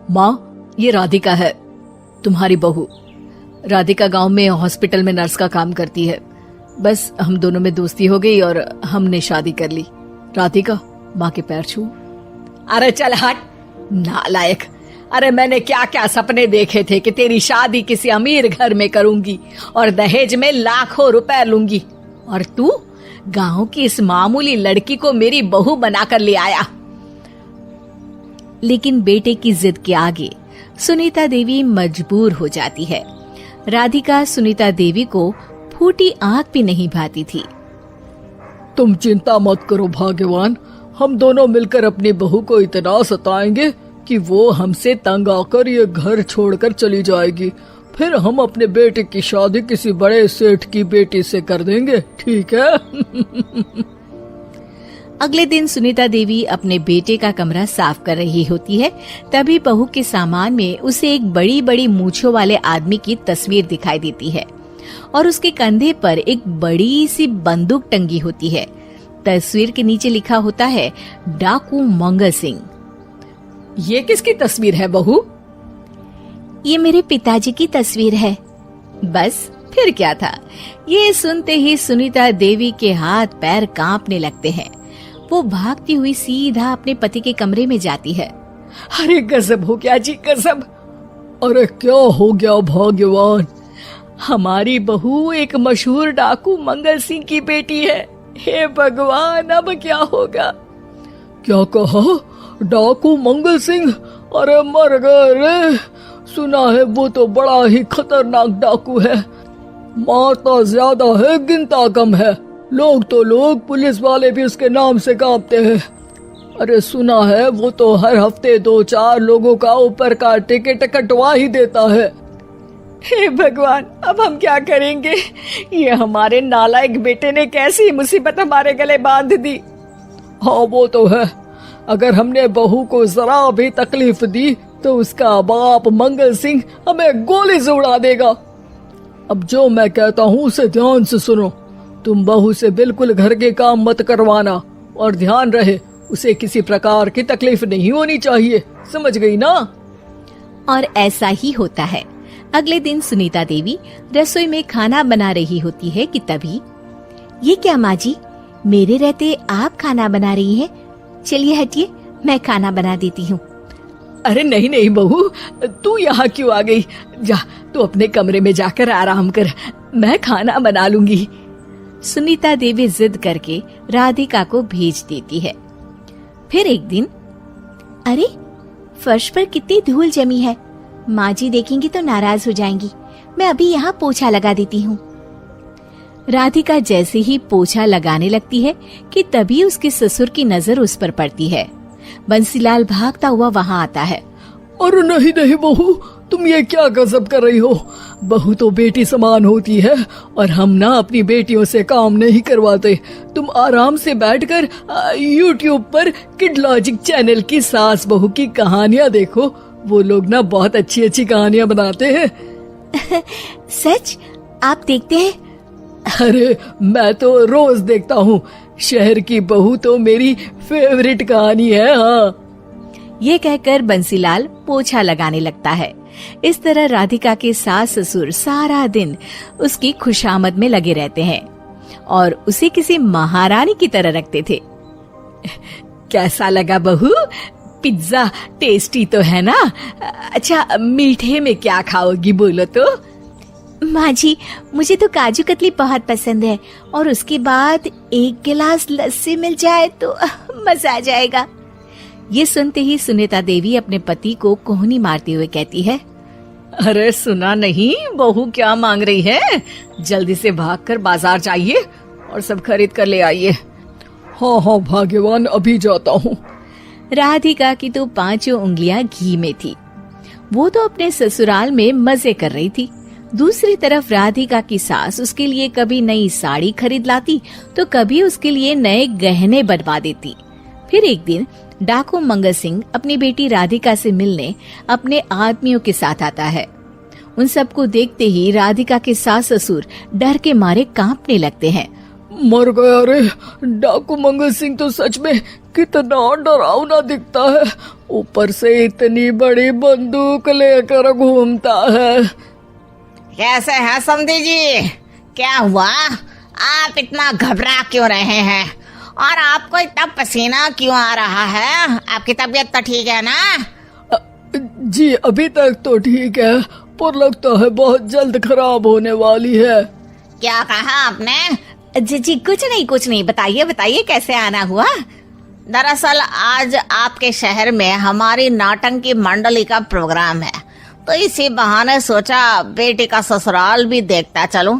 माँ, ये राधिका है, तुम्हारी बहू। राधिका गांव में हॉस्पिटल में नर्स का काम करती है। बस हम दोनों में दोस्ती हो गई और हमने शादी कर ली। राधिका, माँ के पैर छू। अरे चल हट नालायक। अरे मैंने क्या क्या सपने देखे थे कि तेरी शादी किसी अमीर घर में करूंगी और दहेज में लाखों रुपए लूंगी, और तू गांव की इस मामूली लड़की को मेरी बहू बनाकर ले आया। लेकिन बेटे की जिद के आगे सुनीता देवी मजबूर हो जाती है। राधिका सुनीता देवी को फूटी आंख भी नहीं भाती थी। तुम चिंता मत करो भाग्यवान, हम दोनों मिलकर अपनी बहू को इतना सताएंगे कि वो हमसे तंग आकर ये घर छोड़कर चली जाएगी। फिर हम अपने बेटे की शादी किसी बड़े सेठ की बेटी से कर देंगे, ठीक है? अगले दिन सुनीता देवी अपने बेटे का कमरा साफ कर रही होती है। तभी बहू के सामान में उसे एक बड़ी बड़ी मूंछों वाले आदमी की तस्वीर दिखाई देती है और उसके कंधे पर एक बड़ी सी बंदूक टंगी होती है। तस्वीर के नीचे लिखा होता है डाकू मंगल सिंह। ये किसकी तस्वीर है बहू? ये मेरे पिताजी की तस्वीर है। बस फिर क्या था। ये सुनते ही सुनीता देवी के हाथ पैर कांपने लगते हैं। वो भागती हुई सीधा अपने पति के कमरे में जाती है। अरे गजब हो गया जी, गजब। अरे क्या हो गया भाग्यवान? हमारी बहू एक मशहूर डाकू मंगल सिंह की बेटी है। हे भगवान, अब क्या होगा? क्या कहा? डाकू मंगल सिंह? अरे मर गए रे। सुना है वो तो बड़ा ही खतरनाक डाकू है, मारता ज्यादा है गिनता कम है। लोग पुलिस वाले भी उसके नाम से कांपते हैं। अरे सुना है वो तो हर हफ्ते 2-4 लोगों का ऊपर का टिकट कटवा ही देता है। हे भगवान, अब हम क्या करेंगे? ये हमारे नालायक बेटे ने कैसी मुसीबत हमारे गले बांध दी। हाँ वो तो है, अगर हमने बहू को जरा भी तकलीफ दी तो उसका बाप मंगल सिंह हमें गोली से उड़ा देगा। अब जो मैं कहता हूँ उसे ध्यान से सुनो। तुम बहू से बिल्कुल घर के काम मत करवाना और ध्यान रहे उसे किसी प्रकार की तकलीफ नहीं होनी चाहिए, समझ गई ना? और ऐसा ही होता है। अगले दिन सुनीता देवी रसोई में खाना बना रही होती है कि तभी, ये क्या माँ जी, मेरे रहते आप खाना बना रही हैं? चलिए हटिए, मैं खाना बना देती हूँ। अरे नहीं नहीं बहू, तू यहाँ क्यों आ गई? जा तू अपने कमरे में जाकर आराम कर, मैं खाना बना लूंगी। सुनीता देवी जिद करके राधिका को भेज देती है। फिर एक दिन, अरे फर्श पर कितनी धूल जमी है, माँ जी देखेंगी तो नाराज हो जाएंगी, मैं अभी यहाँ पोछा लगा देती हूँ। राधिका जैसे ही पोछा लगाने लगती है कि तभी उसके ससुर की नजर उस पर पड़ती है। बंसीलाल भागता हुआ वहाँ आता है। अरे नहीं नहीं बहू, तुम ये क्या गजब कर रही हो? बहू तो बेटी समान होती है और हम ना अपनी बेटियों से काम नहीं करवाते। तुम आराम से बैठकर YouTube पर किड लॉजिक चैनल की सास बहू की कहानियाँ देखो। वो लोग ना बहुत अच्छी अच्छी कहानियाँ बनाते हैं। सच? आप देखते हैं? अरे मैं तो रोज देखता हूँ। शहर की बहू तो मेरी फेवरेट कहानी है। हाँ, ये कहकर बंसीलाल पोछा लगाने लगता है। इस तरह राधिका के सास ससुर सारा दिन उसकी खुशामद में लगे रहते हैं और उसे किसी महारानी की तरह रखते थे। कैसा लगा बहू? पिज्जा टेस्टी तो है ना? अच्छा, मीठे में क्या खाओगी बोलो तो? माँ जी, मुझे तो काजू कतली बहुत पसंद है और उसके बाद एक गिलास लस्सी मिल जाए तो मजा आ जाएगा। ये सुनते ही सुनीता देवी अपने पति को कोहनी मारते हुए कहती है, अरे सुना नहीं बहू क्या मांग रही है? जल्दी से भागकर बाजार जाइए और सब खरीद कर ले आइए। हाँ हाँ भाग्यवान, अभी जाता हूँ। राधिका की तो 5 उंगलियां घी में थी। वो तो अपने ससुराल में मजे कर रही थी। दूसरी तरफ राधिका की सास उसके लिए कभी नई साड़ी खरीद लाती तो कभी उसके लिए नए गहने बनवा देती। फिर एक दिन डाकू मंगल सिंह अपनी बेटी राधिका से मिलने अपने आदमियों के साथ आता है। उन सबको देखते ही राधिका के सास ससुर डर के मारे कांपने लगते हैं। मर गया रे। डाकू मंगल सिंह तो सच में कितना डरावना दिखता है, ऊपर से इतनी बड़ी बंदूक लेकर घूमता है। कैसे हैं समधी जी? क्या हुआ? आप इतना घबरा क्यों रहे हैं? और आपको इतना पसीना क्यों आ रहा है? आपकी तबीयत तो ठीक है ना? जी अभी तक तो ठीक है, पर लगता है बहुत जल्द खराब होने वाली है। क्या कहा आपने? जी कुछ नहीं, बताइए बताइए कैसे आना हुआ। दरअसल आज आपके शहर में हमारी नाटंकी मंडली का प्रोग्राम है, तो इसी बहाने सोचा बेटी का ससुराल भी देखता चलूं।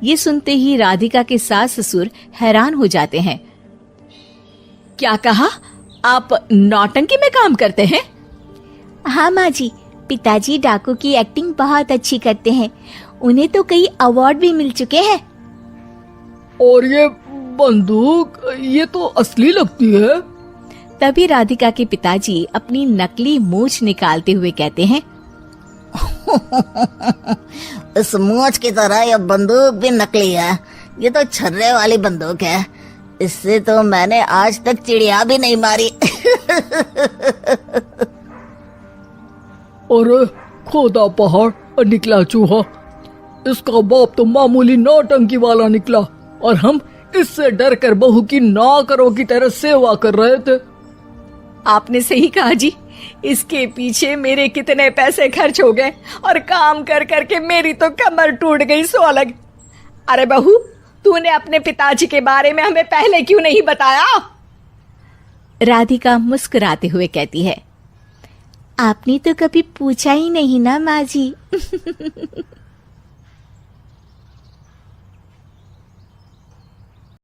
ये सुनते ही राधिका के सास ससुर हैरान हो जाते हैं। क्या कहा? आप नौटंकी में काम करते हैं? हाँ माँ जी, पिताजी डाकू की एक्टिंग बहुत अच्छी करते हैं, उन्हें तो कई अवार्ड भी मिल चुके हैं। और ये बंदूक, ये तो असली लगती है। तभी राधिका के पिताजी अपनी नकली मूंछ निकालते हुए कहते हैं, इस मूंछ की तरह यह बंदूक भी नकली है। ये तो छर्रे वाली बंदूक है, इससे तो मैंने आज तक चिड़िया भी नहीं मारी। और खोदा पहाड़ निकला चूहा, इसका बाप तो मामूली नौटंकी वाला निकला, और हम इससे डर कर बहू की नौकरों की तरह सेवा कर रहे थे। आपने सही कहा जी, इसके पीछे मेरे कितने पैसे खर्च हो गए, और काम कर कर के मेरी तो कमर टूट गई सो अलग। अरे बहू, तूने अपने पिताजी के बारे में हमें पहले क्यों नहीं बताया? राधिका मुस्कुराते हुए कहती है, आपने तो कभी पूछा ही नहीं ना माँ जी।